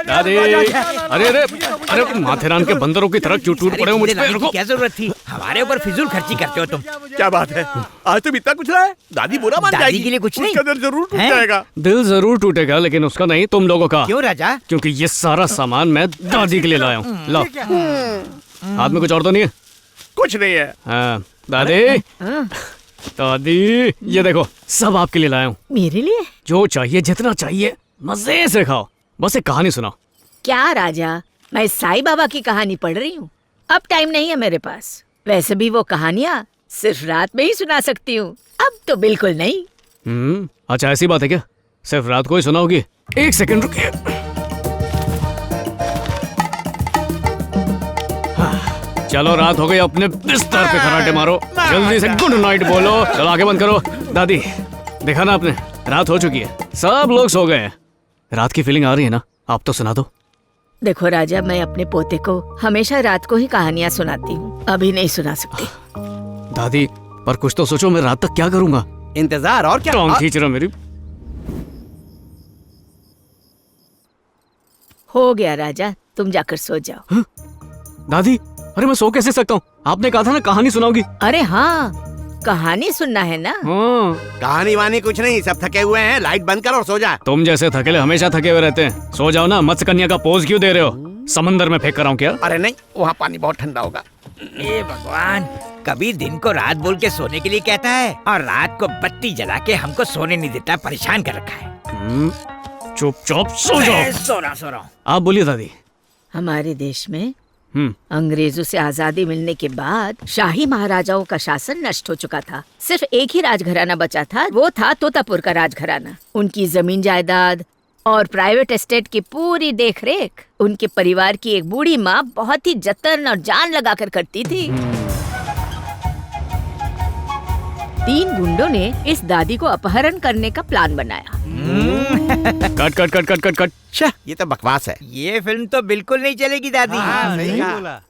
दादी, अरे अरे अरे माथेरान के बंदरों की तरह क्यों टूट पड़े हो मुझ पे? रुको। क्या जरूरत थी? हमारे ऊपर फिजूल खर्ची करते हो तुम। क्या बात है, आज तुम इतना कुछ रहा है? दादी बुरा मान दादी जाएगी। के लिए कुछ नहीं। उसका दिल जरूर टूट हैं? जाएगा। दिल जरूर टूटेगा लेकिन उसका नहीं, तुम लोगों का। क्यों राजा? क्योंकि ये सारा सामान मैं दादी के लिए लाया हूँ। लो, हाथ में कुछ और तो नहीं है? कुछ नहीं है। हाँ, दादी, दादी, ये देखो सब आपके लिए लाया हूँ। मेरे लिए? जो चाहिए जितना चाहिए मजे से खाओ, बस एक कहानी सुनाओ। क्या राजा, मैं साईं बाबा की कहानी पढ़ रही हूँ। अब टाइम नहीं है मेरे पास। वैसे भी वो कहानियाँ सिर्फ रात में ही सुना सकती हूँ, अब तो बिल्कुल नहीं। अच्छा ऐसी बात है क्या? सिर्फ रात को ही सुना होगी? एक सेकंड रुकिए। चलो रात हो गई, अपने बिस्तर पे खराटे मारो, जल्दी से गुड नाइट बोलो। चलो आगे बंद करो। दादी, देखा ना आपने, रात हो चुकी है, सब लोग सो गए हैं। रात की फीलिंग आ रही है ना? आप तो सुना दो। देखो राजा, मैं अपने पोते को हमेशा रात को ही कहानियाँ सुनाती हूँ, अभी नहीं सुना सकती। दादी, पर कुछ तो सोचो, मैं रात तक क्या करूंगा? इंतजार और क्या? टांग खींच रहा मेरी। हो गया राजा, तुम जाकर सो जाओ। दादी, अरे मैं सो कैसे सकता हूँ? आपने कहा था ना कहानी सुनाओगी। अरे हाँ, कहानी सुनना है ना। हाँ। कहानी वानी कुछ नहीं, सब थके हुए हैं। लाइट बंद कर और सो जा। तुम जैसे थकेले हमेशा थके हुए रहते हैं। सो जाओ ना, मत्स्य कन्या का पोज क्यों दे रहे हो? समंदर में फेंक कर आऊं क्या? अरे नहीं, वहाँ पानी बहुत ठंडा होगा। ए भगवान, कभी दिन को रात बोल के सोने के लिए कहता है और रात को बत्ती जला के हमको सोने नहीं देता, परेशान कर रखा है। चुपचाप सो जाओ। सो रहा हूँ। आप बोलिए दादी। हमारे देश में अंग्रेजों से आजादी मिलने के बाद शाही महाराजाओं का शासन नष्ट हो चुका था। सिर्फ एक ही राजघराना बचा था, वो था तोतापुर का राजघराना। उनकी जमीन जायदाद और प्राइवेट एस्टेट की पूरी देखरेख उनके परिवार की एक बूढ़ी माँ बहुत ही जतन और जान लगाकर करती थी। 3 गुंडों ने इस दादी को अपहरण करने का प्लान बनाया। Cut cut cut cut cut cut. ये तो बकवास है। ये फिल्म तो बिल्कुल नहीं चलेगी दादी। सही बोला।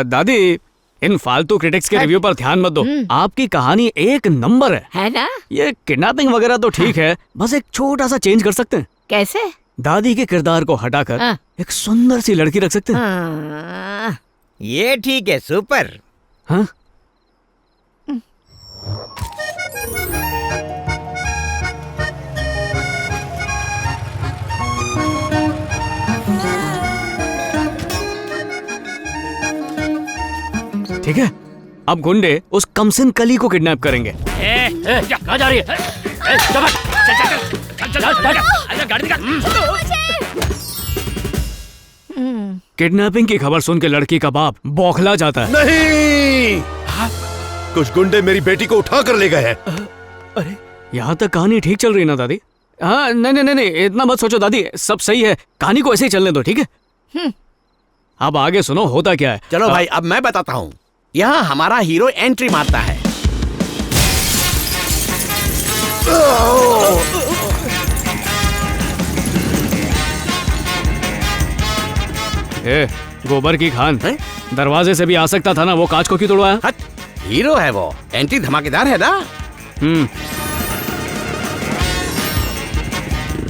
दादी, इन फालतू क्रिटिक्स के रिव्यू पर ध्यान मत दो। आपकी कहानी एक नंबर है ना? ये किडनैपिंग वगैरह तो ठीक है, बस एक छोटा सा चेंज कर सकते हैं। कैसे? दादी के किरदार को हटाकर एक सुंदर सी लड़की रख सकते हैं। ये ठीक है, सुपर। हाँ? ठीक है, अब गुंडे उस कमसिन कली को किडनैप करेंगे। कहाँ जा रही है? किडनैपिंग की खबर सुन के लड़की का बाप बौखला जाता है। नहीं, कुछ गुंडे मेरी बेटी को उठा कर ले गए हैं। अरे, यहाँ तक कहानी ठीक चल रही है ना दादी? हाँ, नहीं नहीं नहीं, इतना मत सोचो दादी, सब सही है। कहानी को ऐसे ही चलने दो, ठीक है? अब आगे सुनो होता क्या है। चलो भाई, अब मैं बताता हूँ। यहाँ हमारा हीरो एंट्री मारता है। ए, गोबर की खान, दरवाजे से भी आ सकता था ना, वो कांच को क्यों तोड़वाया? हट, हीरो है वो, एंट्री धमाकेदार है ना।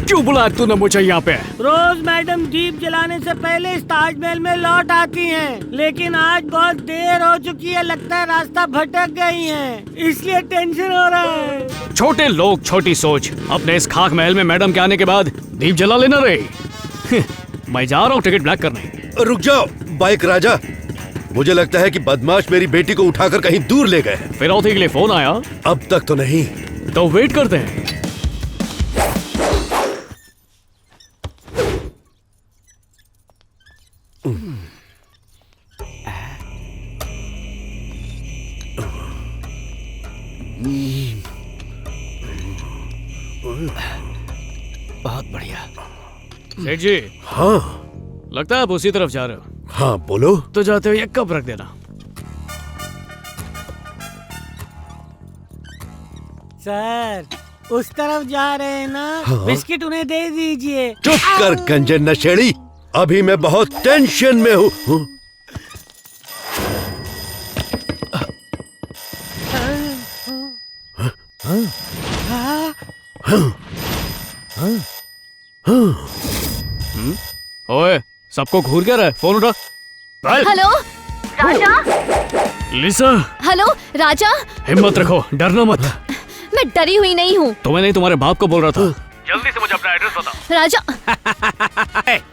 क्यों बुलाया तूने मुझे यहाँ पे? रोज मैडम दीप जलाने से पहले इस ताजमहल में लौट आती हैं, लेकिन आज बहुत देर हो चुकी है, लगता है रास्ता भटक गई हैं, इसलिए टेंशन हो रहा है। छोटे लोग छोटी सोच। अपने इस खाक महल में मैडम के आने के बाद दीप जला लेना रही। मैं जा रहा हूँ टिकट ब्लैक करने। रुक जाओ बाइक राजा, मुझे लगता है कि बदमाश मेरी बेटी को उठाकर कहीं दूर ले गए हैं। फिरौती के लिए फोन आया? अब तक तो नहीं। तो वेट करते हैं। बहुत बढ़िया। सेठ जी। हाँ, लगता है आप उसी तरफ जा रहे हो। हाँ बोलो। तो जाते हुए एक कप रख देना। सर, उस तरफ जा रहे हैं ना? हाँ? बिस्किट उन्हें दे दीजिए। चुप कर गंजन नशेड़ी, अभी मैं बहुत टेंशन में हूँ। ओए, सबको घूर क्या रहा है? फोन उठा। चल। हेलो राजा। लिसा, हेलो राजा। हिम्मत रखो, डरना मत। मैं डरी हुई नहीं हूँ तुम्हें नहीं, तुम्हारे बाप को बोल रहा था। जल्दी से मुझे अपना एड्रेस बताओ। राजा।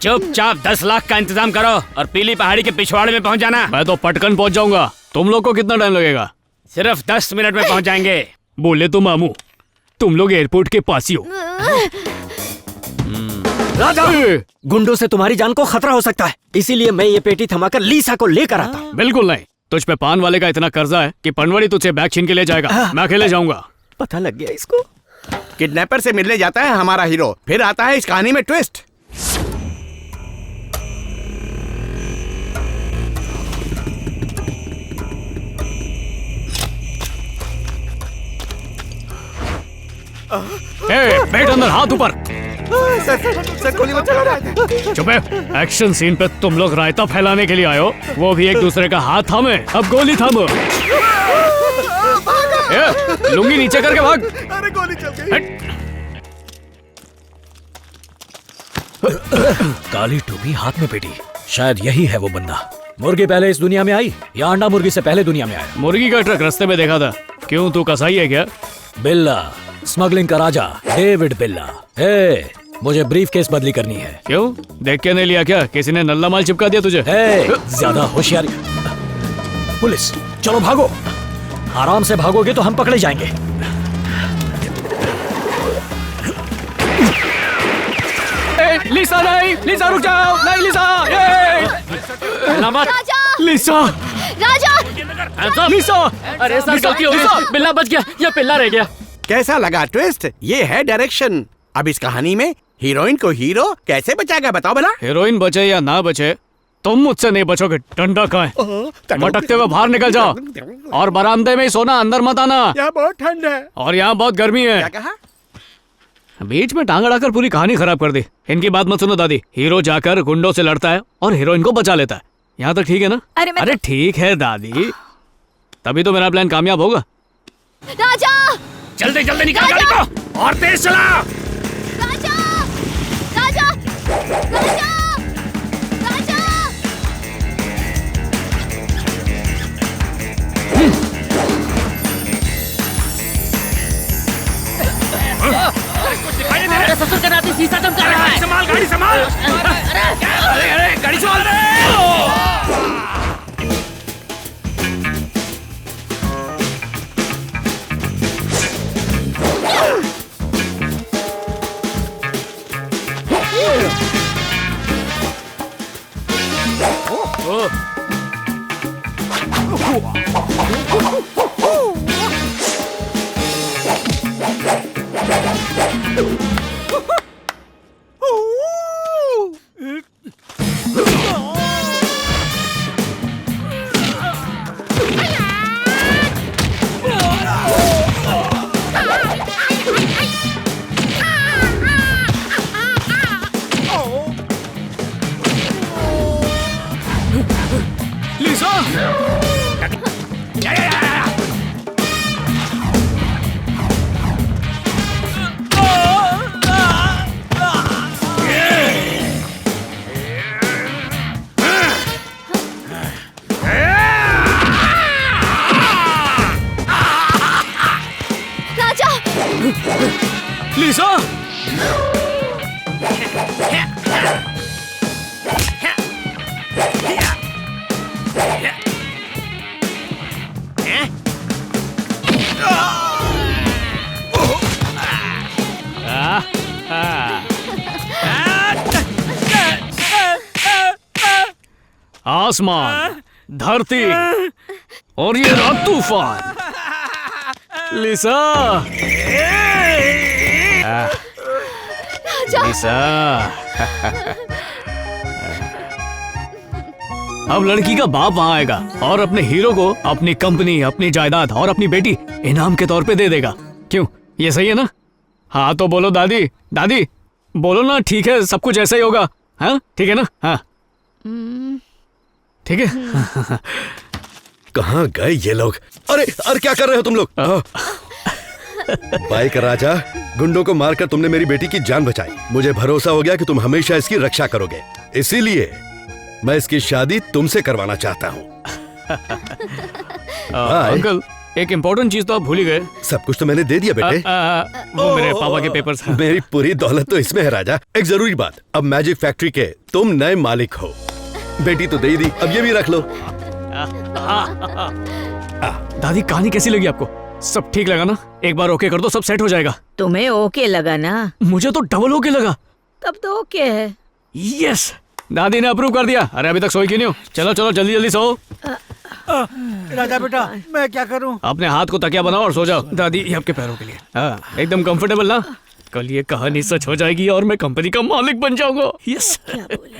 चुपचाप 10 लाख का इंतजाम करो और पीली पहाड़ी के पिछवाड़े में पहुंच जाना। मैं तो पटकन पहुंच जाऊंगा। तुम लोग को कितना टाइम लगेगा? सिर्फ 10 मिनट में पहुंच जाएंगे। बोले तो मामू, तुम लोग एयरपोर्ट के पास ही हो। राजा, गुंडों से तुम्हारी जान को खतरा हो सकता है, इसीलिए मैं ये पेटी थमाकर लीसा को लेकर आता। बिल्कुल नहीं। तुझ पे पान वाले का इतना कर्जा है कि पनवाड़ी तुझसे बैग छीन के ले जाएगा। मैं अकेले जाऊंगा। पता लग गया इसको। किडनैपर से मिलने जाता है हमारा हीरो, फिर आता है इस कहानी में ट्विस्ट। बैठ अंदर, हाथ ऊपर। सर गोली मत चला रहा है। चुप है। एक्शन सीन पे तुम लोग रायता फैलाने के लिए आए हो, वो भी एक दूसरे का हाथ थामे। अब गोली थामो। लुंगी नीचे करके भाग। अरे गोली चल गई। काली टोपी, हाथ में पेटी, शायद यही है वो बंदा। मुर्गी पहले इस दुनिया में आई या अंडा मुर्गी से पहले दुनिया में आया? मुर्गी का ट्रक रास्ते में देखा था। क्यों, तू कसाई है क्या? बिल्ला, स्मगलिंग का राजा डेविड बिल्ला। हे, मुझे ब्रीफ केस बदली करनी है। क्यों, देख के नहीं लिया क्या? किसी ने नल्ला माल चिपका दिया तुझे? हे, ज्यादा होशियारी। पुलिस, चलो भागो। आराम से भागोगे तो हम पकड़े जाएंगे। लिसा नहीं, लिसा रुक जाओ। नहीं लिसा, राजा। लिसा, राजा। लिसा। अरे सर, गलती हो गई। बिल्ला बच गया या पिल्ला रह गया? कैसा लगा ट्विस्ट? ये है डायरेक्शन। अब इस कहानी में हीरोइन को हीरो कैसे बचाएगा, बताओ भला। हीरोइन बचे या ना बचे, तुम मुझसे नहीं बचोगे। डंडा कहाँ है? मटकते हुए बाहर निकल जाओ और बरामदे में ही सोना, अंदर मत आना। यहाँ बहुत ठंड है। और यहाँ बहुत गर्मी है। क्या कहा? बीच में टांग अड़ाकर पूरी कहानी खराब कर दी। इनकी बात मत सुनो दादी। हीरो जाकर गुंडों से लड़ता है और हीरोइन को बचा लेता है। यहाँ तक ठीक है ना? अरे ठीक है दादी, तभी तो मेरा प्लान कामयाब होगा। राजा। जल्दी जल्दी निकाल गाड़ी को और तेज चला। राजा। राजा। राजा। राजा। ससुर का नाती शीशा चमका रहा है। संभाल गाड़ी, संभाल। अरे गाड़ी संभाल। लिसा, आसमान, धरती और ये रात तूफान। लिसा, लिसा, अब लड़की का बाप वहां आएगा और अपने हीरो को अपनी कंपनी, अपनी जायदाद और अपनी बेटी इनाम के तौर पे दे देगा। क्यों, ये सही है ना? हाँ तो बोलो दादी, दादी बोलो ना। ठीक है, सब कुछ ऐसा ही होगा। हाँ ठीक है ना? हाँ ठीक है। कहाँ गए ये लोग? अरे अरे क्या कर रहे हो तुम लोग? बाइक राजा गुंडों को मारकर तुमने मेरी बेटी की जान बचाई। मुझे भरोसा हो गया कि तुम हमेशा इसकी रक्षा करोगे, इसीलिए मैं इसकी शादी तुमसे करवाना चाहता हूँ। अंकल, एक इम्पोर्टेंट चीज तो आप भूल ही गए। सब कुछ तो मैंने दे दिया बेटे। वो मेरे पापा के पेपर्स हैं। मेरी पूरी दौलत तो इसमें है राजा। एक जरूरी बात, अब मैजिक फैक्ट्री के तुम नए मालिक हो। बेटी तो दे ही दी, अब ये भी रख लो। दादी, कहानी कैसी लगी आपको? सब ठीक लगा ना? एक बार ओके कर दो, सब सेट हो जाएगा। तुम्हें ओके लगा ना? मुझे तो डबल ओके लगा। तब तो ओके है। यस, दादी ने अप्रूव कर दिया। अरे अभी तक सोई क्यों नहीं हो? चलो चलो जल्दी जल्दी सो। राजा बेटा, मैं क्या करूं? अपने हाथ को तकिया बनाओ और सो जाओ। दादी, ये आपके पैरों के लिए। हाँ, एकदम कंफर्टेबल ना? कल ये कहानी सच हो जाएगी और मैं कंपनी का मालिक बन जाऊंगा। यस। क्या बोले?